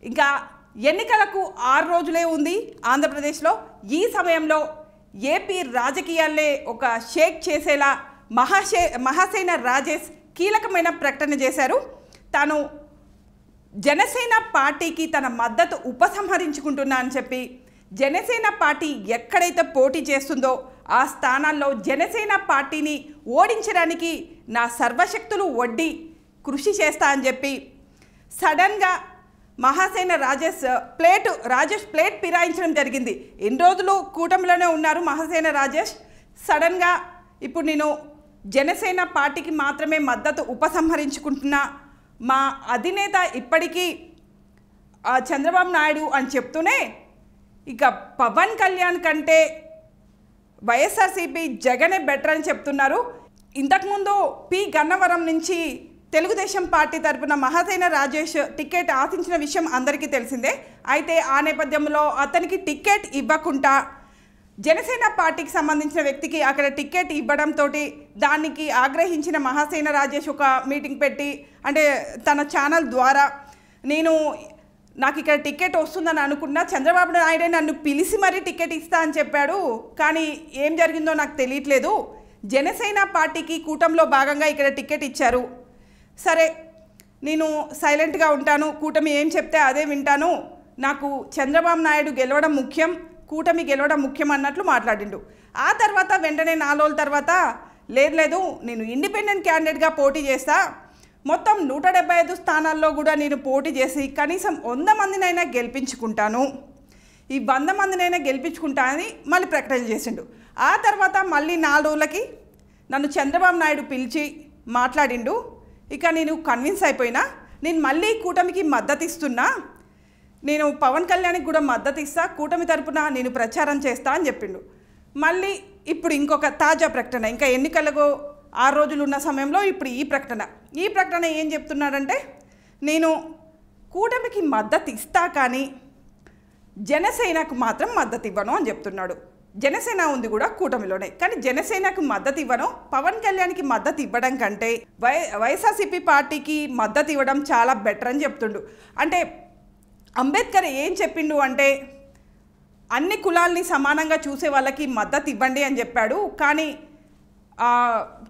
ఇంకా ఎన్నికలకు 6 రోజులే ఉంది ఆంధ్రప్రదేశ్లో. ఈ సమయంలో ఏపీ రాజకీయాలే ఒక షేక్ చేసేలా మహాసేన రాజేష్ కీలకమైన ప్రకటన చేశారు. తాను జనసేన పార్టీకి తన మద్దతు ఉపసంహరించుకుంటున్నా అని చెప్పి, జనసేన పార్టీ ఎక్కడైతే పోటీ చేస్తుందో ఆ స్థానాల్లో జనసేన పార్టీని ఓడించడానికి నా సర్వశక్తులు ఒడ్డి కృషి చేస్తా అని చెప్పి సడన్గా మహాసేన రాజేష్ ప్లేట్ ఫిరాయించడం జరిగింది. ఎన్ని రోజులు కూటమిలోనే ఉన్నారు మహాసేన రాజేష్. సడన్గా ఇప్పుడు నేను జనసేన పార్టీకి మాత్రమే మద్దతు ఉపసంహరించుకుంటున్నా, మా అధినేత ఇప్పటికీ చంద్రబాబు నాయుడు అని చెప్తూనే ఇక పవన్ కళ్యాణ్ కంటే వైఎస్ఆర్సీపీ జగనే బెటర్ అని చెప్తున్నారు. ఇంతకుముందు పి గన్నవరం నుంచి తెలుగుదేశం పార్టీ తరపున మహాసేన రాజేష్ టికెట్ ఆశించిన విషయం అందరికీ తెలిసిందే. అయితే ఆ నేపథ్యంలో అతనికి టికెట్ ఇవ్వకుండా జనసేన పార్టీకి సంబంధించిన వ్యక్తికి అక్కడ టికెట్ ఇవ్వడంతో దానికి ఆగ్రహించిన మహాసేన రాజేష్ ఒక మీటింగ్ పెట్టి, అంటే తన ఛానల్ ద్వారా నాకు ఇక్కడ టికెట్ వస్తుందని అనుకున్నా, చంద్రబాబు నాయుడే నన్ను పిలిచి మరీ టికెట్ ఇస్తా అని చెప్పాడు, కానీ ఏం జరిగిందో నాకు తెలియట్లేదు, జనసేన పార్టీకి కూటమిలో భాగంగా ఇక్కడ టికెట్ ఇచ్చారు, సరే నేను సైలెంట్గా ఉంటాను, కూటమి ఏం చెప్తే అదే వింటాను, నాకు చంద్రబాబు నాయుడు గెలవడం ముఖ్యం, కూటమి గెలవడం ముఖ్యం అన్నట్లు మాట్లాడిండు. ఆ తర్వాత వెంటనే 4 రోజుల తర్వాత లేదు నేను ఇండిపెండెంట్ క్యాండిడేట్గా పోటీ చేస్తా, మొత్తం 175 స్థానాల్లో కూడా నేను పోటీ చేసి కనీసం 100 మందినైనా గెలిపించుకుంటాను, ఈ 100 మందినైనా గెలిపించుకుంటా అని మళ్ళీ ప్రకటన చేసిండు. ఆ తర్వాత మళ్ళీ 4 రోజులకి నన్ను చంద్రబాబు నాయుడు పిలిచి మాట్లాడిండు. ఇక నేను కన్విన్స్ అయిపోయినా, నేను మళ్ళీ కూటమికి మద్దతు ఇస్తున్నా, నేను పవన్ కళ్యాణ్కి కూడా మద్దతు ఇస్తా, కూటమి తరపున నేను ప్రచారం చేస్తా అని చెప్పిండు. మళ్ళీ ఇప్పుడు ఇంకొక తాజా ప్రకటన, ఇంకా ఎన్నికలకు 6 రోజులు ఉన్న సమయంలో ఇప్పుడు ఈ ప్రకటన ఏం చెప్తున్నాడంటే, నేను కూటమికి మద్దతు ఇస్తా కానీ జనసేనకు మాత్రం మద్దతు ఇవ్వను అని చెప్తున్నాడు. జనసేన ఉంది కూడా కూటమిలోనే, కానీ జనసేనకు మద్దతు ఇవ్వను, పవన్ కళ్యాణ్కి మద్దతు ఇవ్వడం కంటే వైఎస్ఆర్సీపీ పార్టీకి మద్దతు ఇవ్వడం చాలా బెటర్ అని చెప్తుండు. అంటే అంబేద్కర్ ఏం చెప్పిండు అంటే, అన్ని కులాల్ని సమానంగా చూసే వాళ్ళకి మద్దతు ఇవ్వండి అని చెప్పాడు, కానీ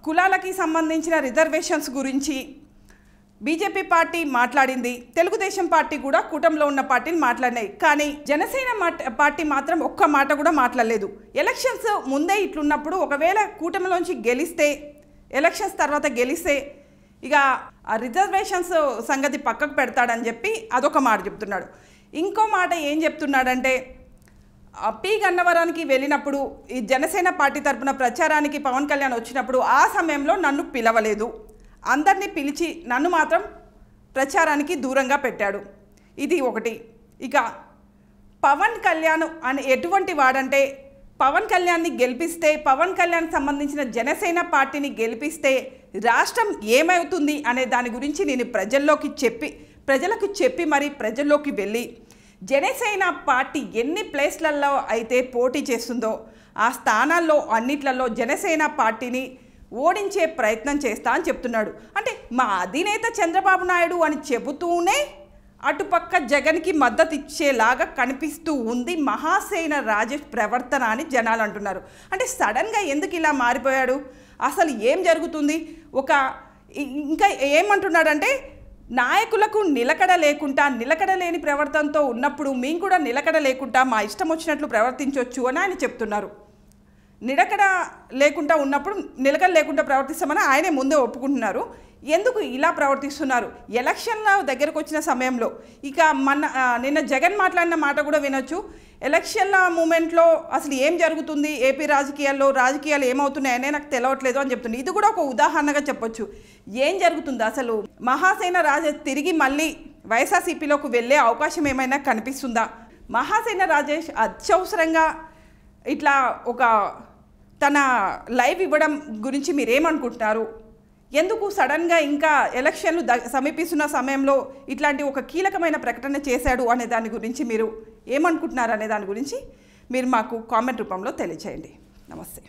కులాలకి సంబంధించిన రిజర్వేషన్స్ గురించి బీజేపీ పార్టీ మాట్లాడింది, తెలుగుదేశం పార్టీ కూడా కూటమిలో ఉన్న పార్టీని మాట్లాడినాయి, కానీ జనసేన పార్టీ మాత్రం ఒక్క మాట కూడా మాట్లాడలేదు. ఎలక్షన్స్ ముందే ఇట్లున్నప్పుడు ఒకవేళ కూటమిలోంచి గెలిస్తే, ఎలక్షన్స్ తర్వాత గెలిస్తే ఇక ఆ రిజర్వేషన్స్ సంగతి పక్కకు పెడతాడని చెప్పి అదొక మాట చెప్తున్నాడు. ఇంకో మాట ఏం చెప్తున్నాడంటే, పి గన్నవరానికి వెళ్ళినప్పుడు ఈ జనసేన పార్టీ తరపున ప్రచారానికి పవన్ కళ్యాణ్ వచ్చినప్పుడు ఆ సమయంలో నన్ను పిలవలేదు, అందరినీ పిలిచి నన్ను మాత్రం ప్రచారానికి దూరంగా పెట్టాడు, ఇది ఒకటి. ఇక పవన్ కళ్యాణ్ అని ఎటువంటి వాడంటే, పవన్ కళ్యాణ్ని గెలిపిస్తే, పవన్ కళ్యాణ్కి సంబంధించిన జనసేన పార్టీని గెలిపిస్తే రాష్ట్రం ఏమవుతుంది అనే దాని గురించి నేను ప్రజలకు చెప్పి మరి ప్రజల్లోకి వెళ్ళి జనసేన పార్టీ ఎన్ని ప్లేస్లలో అయితే పోటీ చేస్తుందో ఆ స్థానాల్లో అన్నిట్లలో జనసేన పార్టీని ఓడించే ప్రయత్నం చేస్తా అని చెప్తున్నాడు. అంటే మా అధినేత చంద్రబాబు నాయుడు అని చెబుతూనే అటుపక్క జగన్కి మద్దతు ఇచ్చేలాగా కనిపిస్తూ ఉంది మహాసేన రాజేష్ ప్రవర్తన అని జనాలు అంటున్నారు. అంటే సడన్గా ఎందుకు ఇలా మారిపోయాడు, అసలు ఏం జరుగుతుంది? ఇంకా ఏమంటున్నాడంటే, నాయకులకు నిలకడ లేని ప్రవర్తనతో ఉన్నప్పుడు మేము కూడా నిలకడ లేకుండా మా ఇష్టం వచ్చినట్లు ప్రవర్తించవచ్చు అని ఆయన చెప్తున్నారు. నిలకడ లేకుండా ప్రవర్తిస్తామని ఆయనే ముందే ఒప్పుకుంటున్నారు. ఎందుకు ఇలా ప్రవర్తిస్తున్నారు? ఎలక్షన్ల దగ్గరకు వచ్చిన సమయంలో ఇక నిన్న జగన్ మాట్లాడిన మాట కూడా వినొచ్చు. ఎలక్షన్ల మూమెంట్లో అసలు ఏం జరుగుతుంది ఏపీ రాజకీయాలు ఏమవుతున్నాయనే నాకు తెలవట్లేదు అని చెప్తుంది. ఇది కూడా ఒక ఉదాహరణగా చెప్పొచ్చు. ఏం జరుగుతుంది అసలు? మహాసేన రాజేష్ తిరిగి మళ్ళీ వైఎస్ఆర్సీపీలోకి వెళ్ళే అవకాశం ఏమైనా కనిపిస్తుందా? మహాసేన రాజేష్ అత్యవసరంగా ఇట్లా తన లైవ్ ఇవ్వడం గురించి మీరేమనుకుంటున్నారు? ఎందుకు సడన్గా ఇంకా ఎలక్షన్లు సమీపిస్తున్న సమయంలో ఇట్లాంటి ఒక కీలకమైన ప్రకటన చేశాడు అనే దాని గురించి మీరు ఏమనుకుంటున్నారు అనే దాని గురించి మీరు మాకు కామెంట్ రూపంలో తెలియచేయండి. నమస్తే.